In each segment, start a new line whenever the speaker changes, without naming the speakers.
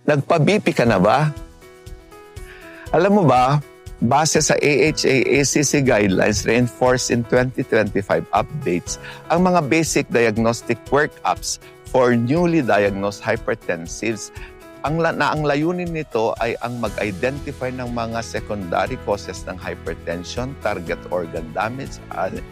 Nagpa-BP ka na ba? Alam mo ba, base sa AHA-ACC guidelines reinforced in 2025 updates, ang mga basic diagnostic workups for newly diagnosed hypertensives, ang layunin nito ay ang mag-identify ng mga secondary causes ng hypertension, target organ damage,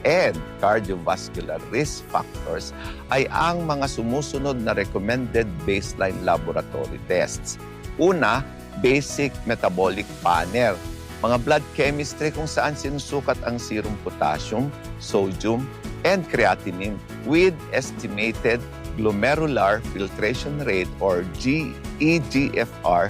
and cardiovascular risk factors ay ang mga sumusunod na recommended baseline laboratory tests. Una, basic metabolic panel. Mga blood chemistry kung saan sinusukat ang serum potassium, sodium, and creatinine with estimated glomerular filtration rate or eGFR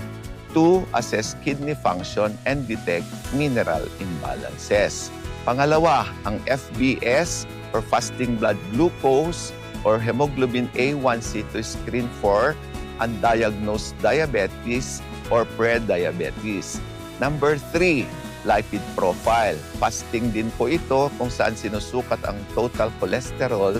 to assess kidney function and detect mineral imbalances. Pangalawa, ang FBS or fasting blood glucose or hemoglobin A1C to screen for undiagnosed diabetes or pre-diabetes. Number 3, lipid profile. Fasting din po ito kung saan sinusukat ang total cholesterol,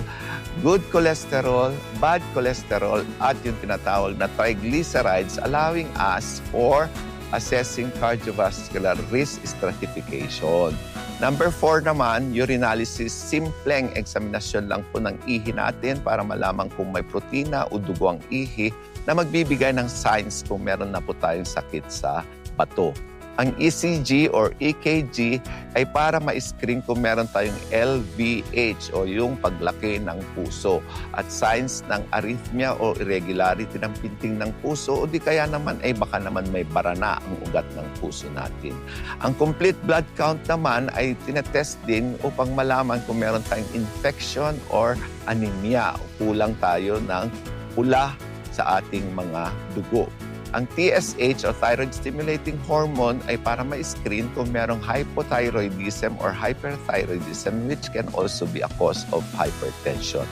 good cholesterol, bad cholesterol, at yung tinatawag na triglycerides, allowing us for assessing cardiovascular risk stratification. Number 4 naman, urinalysis. Simpleng examinasyon lang po ng ihi natin para malaman kung may protina o dugo ang ihi na magbibigay ng signs kung meron na po tayong sakit sa bato. Ang ECG or EKG ay para ma-screen kung meron tayong LVH o yung paglaki ng puso at signs ng arrhythmia o irregularity ng pinting ng puso o di kaya naman ay baka naman may barana ang ugat ng puso natin. Ang complete blood count naman ay tinetest din upang malaman kung meron tayong infection or anemia o kulang tayo ng pula sa ating mga dugo. Ang TSH o thyroid stimulating hormone ay para ma-screen kung merong hypothyroidism or hyperthyroidism which can also be a cause of hypertension.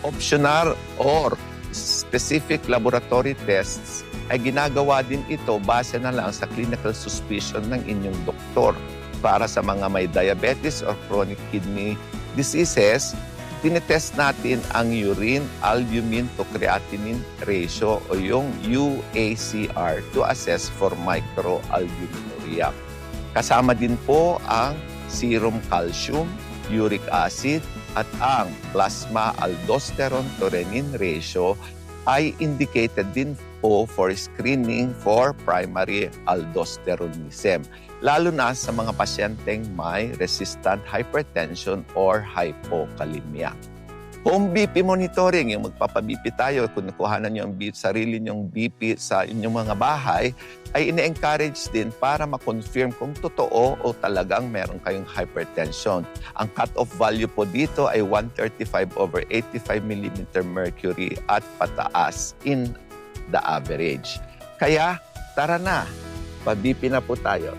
Optional or specific laboratory tests ay ginagawa din ito base na lang sa clinical suspicion ng inyong doktor. Para sa mga may diabetes or chronic kidney diseases, tinetest natin ang urine albumin to creatinine ratio o yung UACR to assess for microalbuminuria. Kasama din po ang serum calcium, uric acid, at ang plasma aldosterone to renin ratio ay indicated din po for screening for primary aldosteronism, lalo na sa mga pasyenteng may resistant hypertension or hypokalemia. Home BP monitoring, yung magpapa-BP tayo, kung nakuhanan nyo ang sarili nyong BP sa inyong mga bahay, ay ine-encourage din para ma-confirm kung totoo o talagang meron kayong hypertension. Ang cut-off value po dito ay 135/85 mm mercury at pataas in the average. Kaya, tara na, pa-BP na po tayo.